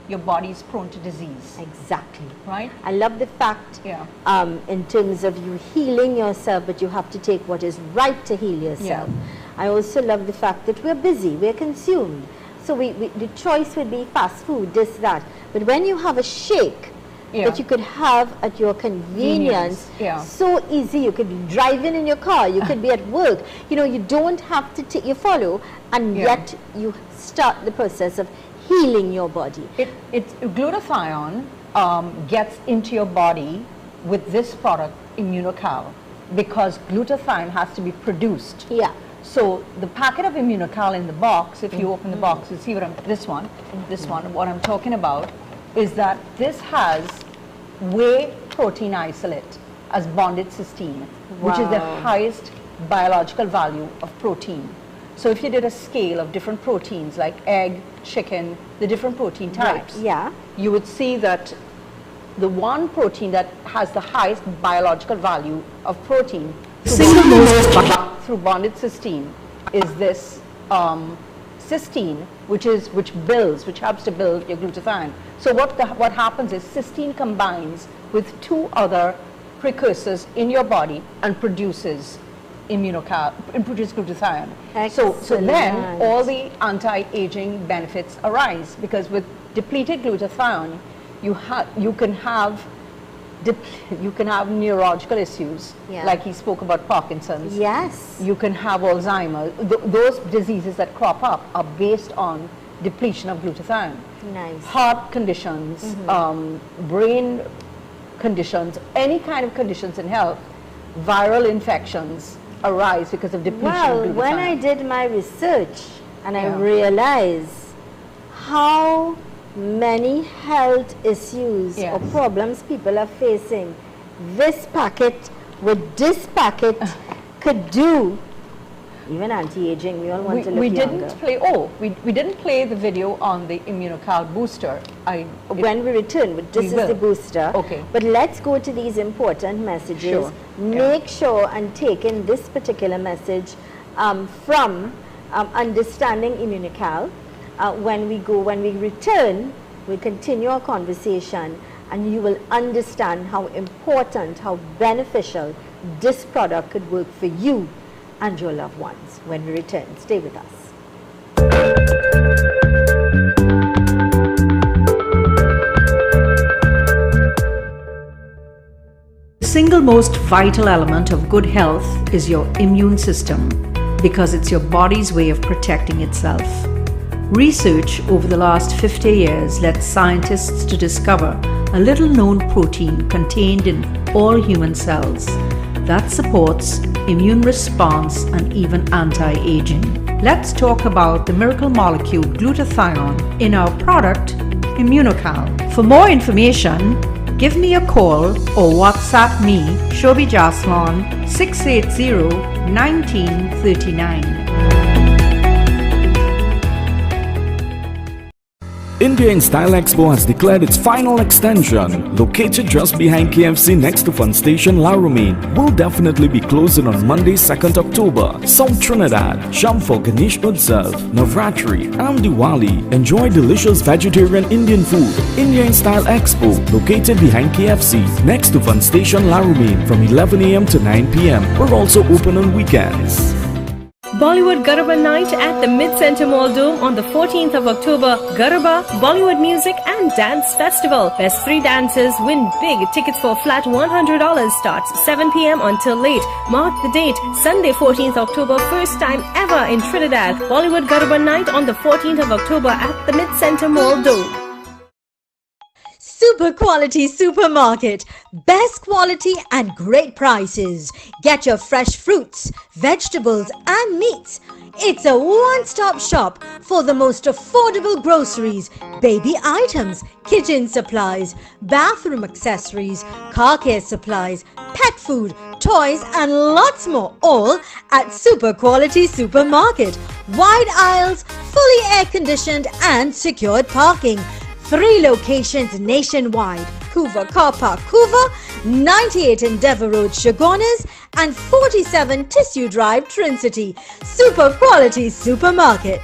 S10: your body is prone to disease.
S1: Exactly.
S10: Right?
S1: I love the fact in terms of you healing yourself, but you have to take what is right to heal yourself. Yeah. I also love the fact that we're busy, we're consumed. So the choice would be fast food, this, that. But when you have a shake that you could have at your convenience, so easy. You could be driving in your car, you could be at work. You know, you don't have to take, you follow, and yet you start the process of healing your body.
S10: Glutathione gets into your body with this product, Immunocal, because glutathione has to be produced.
S1: Yeah.
S10: So the packet of Immunocal in the box, if you open the box, you see what what I'm talking about, is that this has whey protein isolate as bonded cysteine, which is the highest biological value of protein. So if you did a scale of different proteins like egg, chicken, the different protein types, you would see that the one protein that has the highest biological value of protein through bonded cysteine is this cysteine, which helps to build your glutathione. So what happens is cysteine combines with two other precursors in your body and produces glutathione. So then all the anti-aging benefits arise, because with depleted glutathione, you can have neurological issues, like he spoke about Parkinson's.
S1: Yes.
S10: You can have Alzheimer's. Those diseases that crop up are based on depletion of glutathione.
S1: Nice.
S10: Heart conditions, brain conditions, any kind of conditions in health, viral infections arise because of depletion of glutathione.
S1: When I did my research and I realized how many health issues or problems people are facing, this packet with this packet could do. Even anti-aging, we all want to look younger.
S10: We didn't play the video on the Immunocal booster.
S1: When we return, but this is the booster.
S10: Okay.
S1: But let's go to these important messages.
S10: Sure.
S1: Make sure and take in this particular message from Understanding Immunocal. When we return, we'll continue our conversation, and you will understand how important, how beneficial this product could work for you and your loved ones when we return. Stay with us.
S8: The single most vital element of good health is your immune system, because it's your body's way of protecting itself. Research over the last 50 years led scientists to discover a little known protein contained in all human cells that supports immune response, and even anti-aging. Let's talk about the miracle molecule glutathione in our product Immunocal. For more information, give me a call or WhatsApp me, Shobi Jaslon, 680-1939.
S3: India in Style Expo has declared its final extension. Located just behind KFC next to Fun Station La Romaine, will definitely be closing on Monday 2nd October. South Trinidad, sham for Ganesh Utsav, Navratri and Diwali. Enjoy delicious vegetarian Indian food. India in Style Expo, located behind KFC next to Fun Station La Romaine from 11 AM to 9 PM. We're also open on weekends.
S4: Bollywood Garba Night at the Mid-Center Mall Dome on the 14th of October. Garba, Bollywood Music and Dance Festival. Best 3 dancers win big. Tickets for flat $100 starts 7 PM until late. Mark the date, Sunday 14th October, first time ever in Trinidad. Bollywood Garba Night on the 14th of October at the Mid-Center Mall Dome.
S5: Super quality supermarket. Best quality and great prices. Get your fresh fruits, vegetables and meats. It's a one-stop shop for the most affordable groceries, baby items, kitchen supplies, bathroom accessories, car care supplies, pet food, toys and lots more, all at Super Quality Supermarket. Wide aisles, fully air-conditioned and secured parking. 3 locations nationwide: Couva Car Park, Couva, 98 Endeavour Road, Chaguanas, and 47 Tissue Drive, Trincity. Super Quality Supermarket.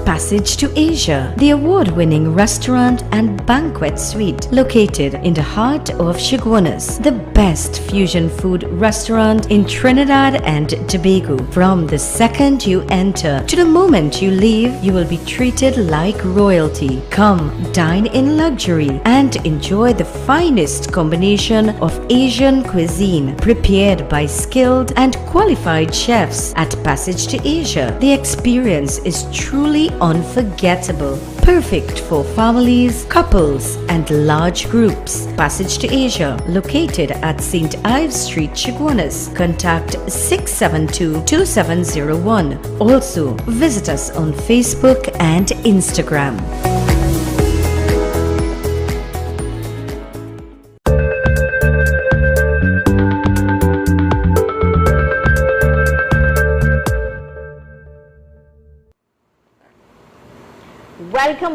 S13: Passage to Asia, the award-winning restaurant and banquet suite located in the heart of Chaguanas, the best fusion food restaurant in Trinidad and Tobago. From the second you enter to the moment you leave, you will be treated like royalty. Come dine in luxury and enjoy the finest combination of Asian cuisine prepared by skilled and qualified chefs at Passage to Asia. The experience is truly unforgettable, perfect for families, couples, and large groups. Passage to Asia, located at St. Ives Street, Chaguanas. Contact 672-2701. Also, visit us on Facebook and Instagram.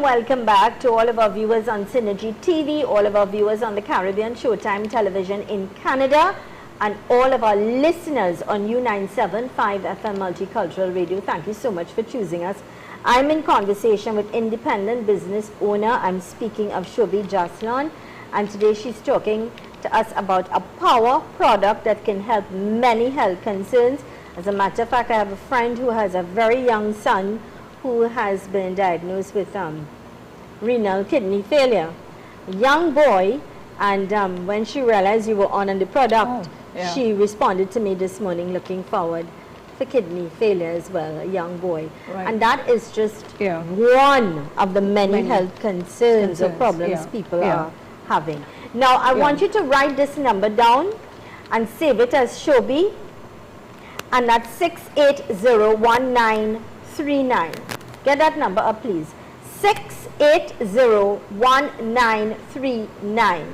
S1: Welcome back to all of our viewers on Synergy TV, all of our viewers on the Caribbean Showtime Television in Canada, and all of our listeners on U975 FM Multicultural Radio. Thank you so much for choosing us. I'm in conversation with independent business owner. I'm speaking of Shobi Jaslon, and today she's talking to us about a power product that can help many health concerns. As a matter of fact, I have a friend who has a very young son who has been diagnosed with renal kidney failure. A young boy, and when she realized you were on the product, she responded to me this morning looking forward for kidney failure as well, a young boy. Right. And that is just one of the many health concerns or problems people are having. Now, I want you to write this number down and save it as Shobi, and that's 6801939. Get that number up, please. 6801939.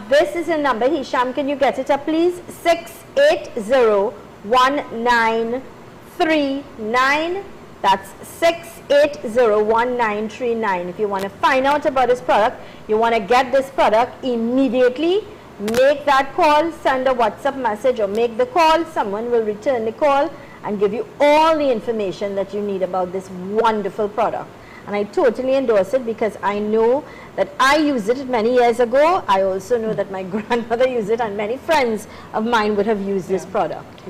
S1: This is a number. Hisham, can you get it up, please? 6801939. That's 6801939. If you want to find out about this product, you want to get this product immediately, make that call, send a WhatsApp message or make the call. Someone will return the call and give you all the information that you need about this wonderful product. And I totally endorse it because I know that I used it many years ago. I also know that my grandmother used it, and many friends of mine would have used this product.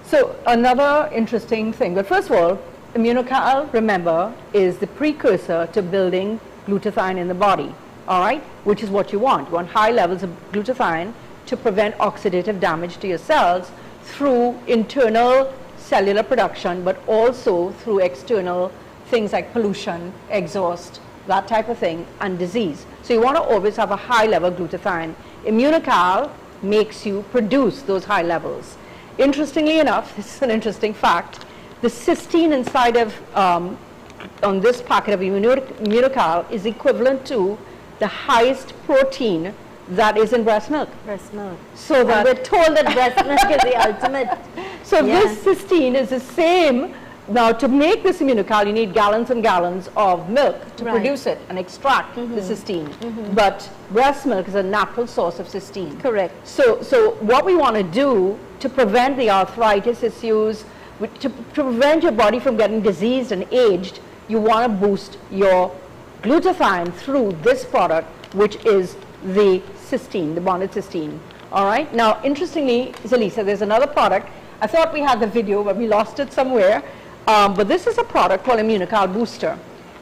S10: So another interesting thing, but first of all, Immunocal, remember, is the precursor to building glutathione in the body, all right, which is what you want. You want high levels of glutathione to prevent oxidative damage to your cells through internal cellular production, but also through external things like pollution, exhaust, that type of thing, and disease. So you want to always have a high level glutathione. Immunical makes you produce those high levels. Interestingly enough, this is an interesting fact, the cysteine inside of, on this packet of Immunical is equivalent to the highest protein that is in breast milk.
S1: Breast milk.
S10: So that
S1: we're told that breast milk is the ultimate.
S10: So this cysteine is the same. Now to make this Immunical, you need gallons and gallons of milk to produce it and extract the cysteine. But breast milk is a natural source of cysteine.
S1: Correct.
S10: So what we want to do to prevent the arthritis issues, to prevent your body from getting diseased and aged, you want to boost your glutathione through this product, which is the cysteine, the bonded cysteine. All right. Now, interestingly, Zelisa, there's another product. I thought we had the video, but we lost it somewhere. But this is a product called Immunical Booster,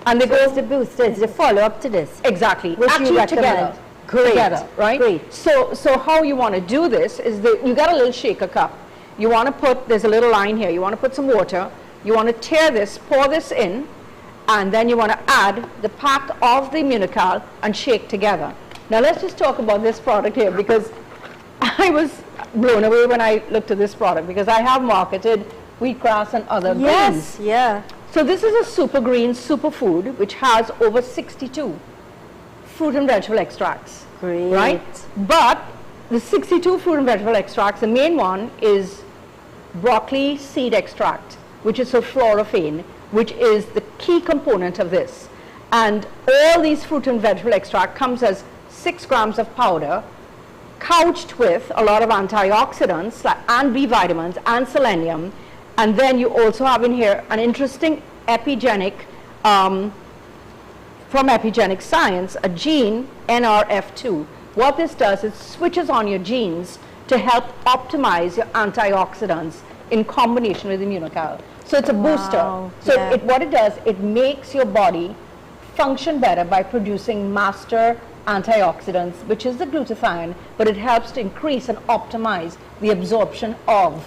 S10: and they go
S1: the booster. It's the follow-up to this.
S10: Exactly.
S1: Which
S10: Actually,
S1: you recommend.
S10: Great. Together, right?
S1: Great.
S10: So how you want to do this is that you got a little shaker cup. You want to put, there's a little line here. You want to put some water. You want to tear this, pour this in, and then you want to add the pack of the Immunical and shake together. Now let's just talk about this product here, because I was blown away when I looked at this product, because I have marketed wheatgrass and other greens.
S1: Yeah.
S10: So this is a super green superfood which has over 62 fruit and vegetable extracts.
S1: Great.
S10: Right? But the 62 fruit and vegetable extracts, the main one is broccoli seed extract, which is sulforaphane, which is the key component of this. And all these fruit and vegetable extract comes as 6 grams of powder, couched with a lot of antioxidants and B vitamins and selenium. And then you also have in here an interesting epigenetic, from epigenetic science, a gene, NRF2. What this does is switches on your genes to help optimize your antioxidants in combination with Immunical. So it's a booster. So what it does, it makes your body function better by producing master antioxidants, which is the glutathione, but it helps to increase and optimize the absorption of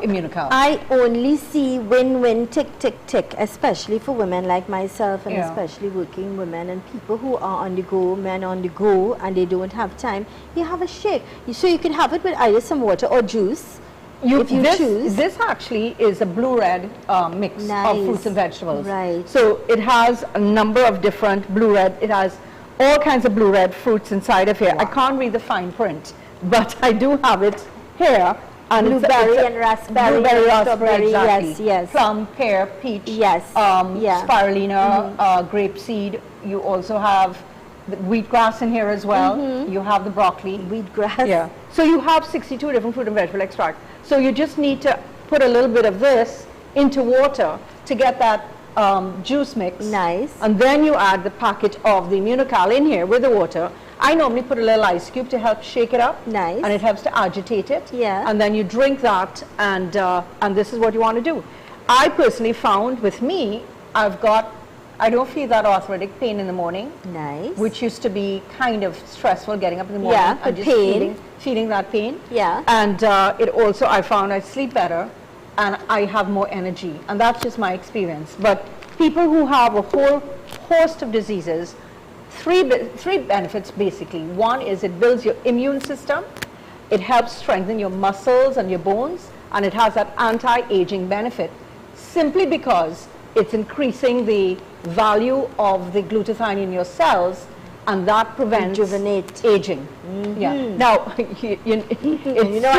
S10: Immunical.
S1: I only see win-win, tick, tick, tick, especially for women like myself, and especially working women and people who are on the go, men on the go, and they don't have time. You have a shake. So you can have it with either some water or juice, if you choose.
S10: This actually is a blue-red mix of fruits and vegetables.
S1: Right.
S10: So it has a number of different blue-red, it has all kinds of blue-red fruits inside of here. I can't read the fine print, but I do have it here. And
S1: blueberry and raspberry.
S10: Blueberry, raspberry, exactly.
S1: Yes.
S10: Plum, pear, peach.
S1: Yes.
S10: Spirulina, grapeseed. You also have the wheatgrass in here as well. You have the broccoli.
S1: Wheatgrass.
S10: Yeah. So you have 62 different fruit and vegetable extract. So you just need to put a little bit of this into water to get that juice mix.
S1: Nice.
S10: And then you add the packet of the Immunical in here with the water. I normally put a little ice cube to help shake it up.
S1: Nice.
S10: And it helps to agitate it.
S1: Yeah.
S10: And then you drink that, and this is what you want to do. I personally found with me, I don't feel that arthritic pain in the morning.
S1: Nice.
S10: Which used to be kind of stressful getting up in the morning.
S1: Yeah,
S10: and just
S1: pain.
S10: feeling that pain.
S1: Yeah.
S10: And it also, I found I sleep better and I have more energy. And that's just my experience. But people who have a whole host of diseases, three benefits basically. One is it builds your immune system, it helps strengthen your muscles and your bones, and it has that anti-aging benefit simply because it's increasing the value of the glutathione in your cells, and that prevents aging. Yeah. Now, you know,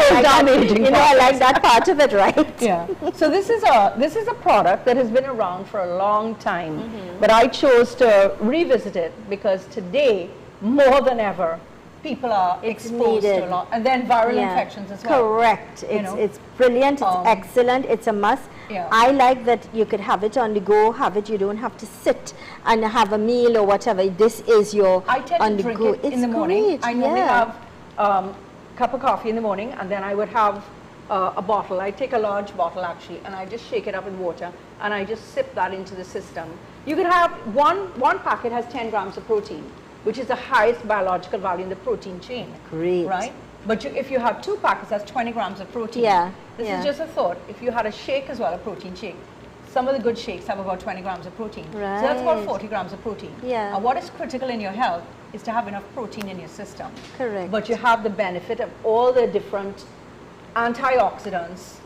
S1: I like that part of it, right?
S10: Yeah. So this is a product that has been around for a long time, but I chose to revisit it because today, more than ever, people are exposed to a lot, and then viral infections as well.
S1: Correct. It's brilliant. It's excellent. It's a must.
S10: Yeah.
S1: I like that you could have it on the go. You don't have to sit and have a meal or whatever. This is your
S10: I tend
S1: on
S10: to
S1: the
S10: drink
S1: go.
S10: it
S1: It's
S10: in the morning.
S1: great.
S10: I normally have a cup of coffee in the morning, and then I would have a bottle. I take a large bottle actually, and I just shake it up in water, and I just sip that into the system. You can have one packet has 10 grams of protein, which is the highest biological value in the protein chain.
S1: Great.
S10: Right? But if you have 2 packets, that's 20 grams of protein.
S1: Yeah.
S10: This is just a thought. If you had a shake as well, a protein shake, some of the good shakes have about 20 grams of protein.
S1: Right.
S10: So that's about 40 grams of protein.
S1: Yeah.
S10: And what is critical in your health is to have enough protein in your system.
S1: Correct.
S10: But you have the benefit of all the different antioxidants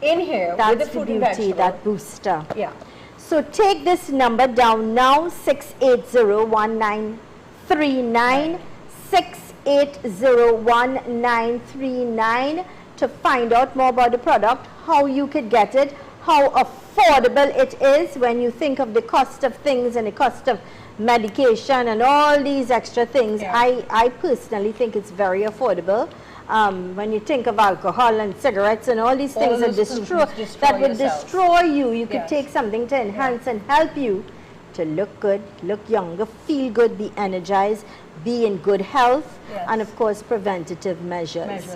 S10: in here
S1: That's
S10: with the fruit and
S1: beauty,
S10: vegetable.
S1: that booster.
S10: Yeah.
S1: So take this number down now, 680-1939, 680-1939 to find out more about the product, how you could get it, how affordable it is when you think of the cost of things and the cost of medication and all these extra things.
S10: Yeah.
S1: I personally think it's very affordable. When you think of alcohol and cigarettes and all these things that would destroy you, you could take something to enhance and help you to look good, look younger, feel good, be energized, be in good health, and of course preventative measures.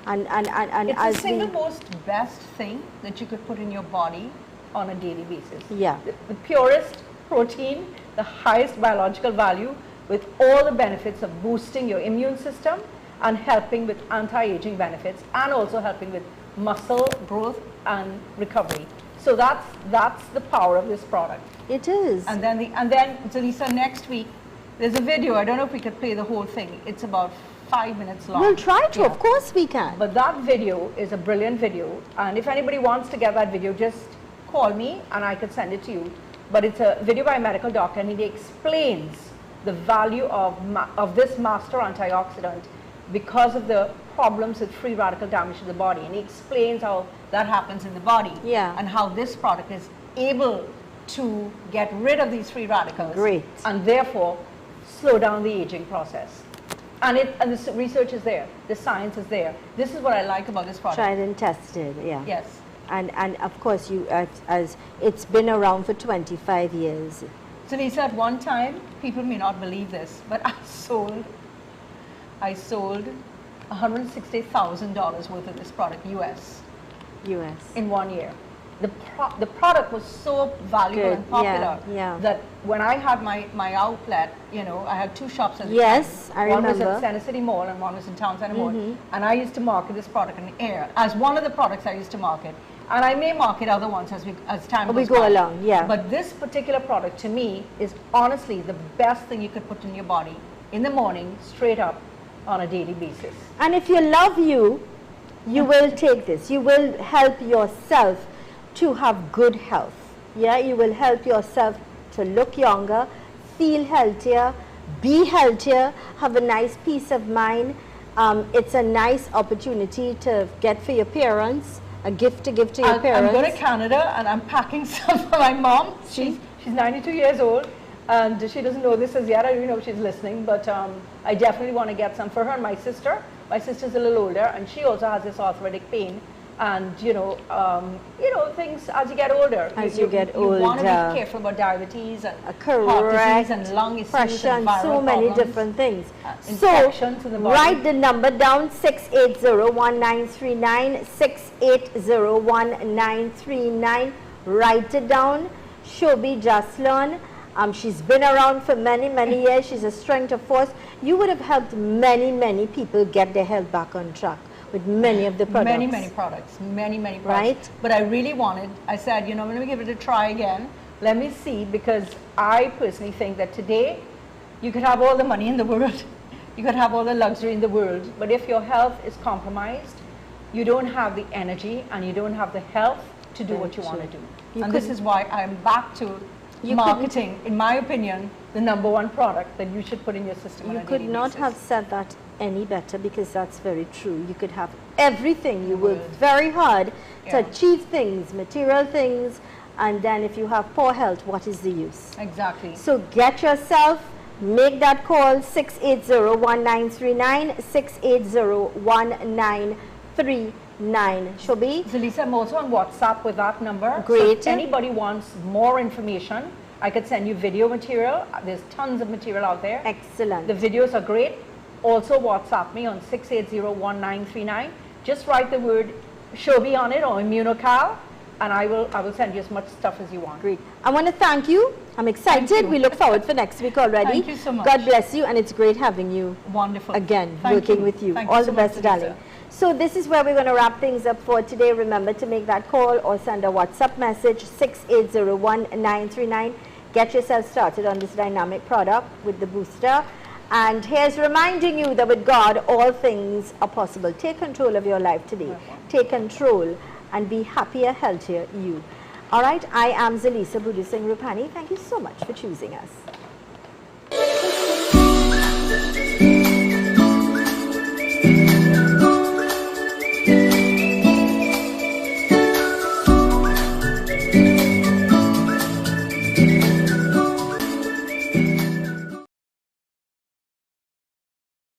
S1: And
S10: it's
S1: as
S10: the single most best thing that you could put in your body on a daily basis.
S1: Yeah.
S10: The purest protein, the highest biological value, with all the benefits of boosting your immune system and helping with anti-aging benefits, and also helping with muscle growth and recovery. So that's the power of this product.
S1: It is.
S10: And then Zelisa, next week there's a video. I don't know if we could play the whole thing. It's about 5 minutes long.
S1: We'll try to, of course we can.
S10: But that video is a brilliant video, and if anybody wants to get that video, just call me and I could send it to you. But it's a video by a medical doctor, and he explains the value of this master antioxidant because of the problems with free radical damage to the body, and he explains how that happens in the body, and how this product is able to get rid of these free radicals, and therefore slow down the aging process. And the research is there, the science is there. This is what I like about this product.
S1: Tried and tested,
S10: Yes.
S1: And of course, as it's been around for 25 years.
S10: So Lisa, at one time, people may not believe this, but I sold $160,000 worth of this product, US. In 1 year. The product was so valuable and popular that when I had my outlet, I had 2 shops at the time.
S1: I remember.
S10: One was at Center City Mall and one was in Town Center Mall. And I used to market this product in the air as one of the products I used to market. And I may market other ones as time goes by.
S1: We go along,
S10: But this particular product to me is honestly the best thing you could put in your body in the morning, straight up, on a daily basis.
S1: And if you love you will take this. You will help yourself to have good health. You will help yourself to look younger, feel healthier, be healthier, have a nice peace of mind. It's a nice opportunity to get for your parents, a gift to give to your parents.
S10: I'm going to Canada and I'm packing some for my mom. She's 92 years old and she doesn't know this as yet. I don't know if she's listening, but I definitely want to get some for her and my sister. My sister's a little older and she also has this arthritic pain. And things as you get older. You want to be careful about diabetes and heart disease and lung issues and viral
S1: so many
S10: problems,
S1: different things.
S10: infections in the body.
S1: Write the number down, 680-1939, 680-1939. Write it down. Shobi Jaslon. She's been around for many, many years. She's a strength of force. You would have helped many, many people get their health back on track with many of the products.
S10: Many products. Right? But I really I said, let me give it a try again. Let me see, because I personally think that today you could have all the money in the world. You could have all the luxury in the world. But if your health is compromised, you don't have the energy and you don't have the health to do what you want to do. And this is why I'm back to marketing, in my opinion, the #1 product that you should put in your system on a daily basis.
S1: You could not have said that any better, because that's very true. You could have everything. You work very hard to achieve things, material things, and then if you have poor health, what is the use?
S10: Exactly.
S1: So get yourself, make that call, 680-1939, 680-1939. Shobi?
S10: Zelisa, I'm also on WhatsApp with that number.
S1: Great.
S10: So if anybody wants more information, I could send you video material. There's tons of material out there.
S1: Excellent.
S10: The videos are great. Also WhatsApp me on 680-1939. Just write the word Shobi on it or Immunocal, and I will send you as much stuff as you want.
S1: Great. I want to thank you. I'm excited. We look forward for next week already.
S10: Thank you so much.
S1: God bless you, and it's great having you.
S10: Wonderful.
S1: Again,
S10: Thank
S1: working
S10: you.
S1: with you.
S10: Thank
S1: All
S10: you
S1: the
S10: so
S1: best,
S10: much,
S1: darling.
S10: Lisa.
S1: So this is where we're going to wrap things up for today. Remember to make that call or send a WhatsApp message 6801939. Get yourself started on this dynamic product with the booster. And here's reminding you that with God, all things are possible. Take control of your life today. Take control and be happier, healthier you. All right, I am Zelisa Budu Singh Rupani. Thank you so much for choosing us.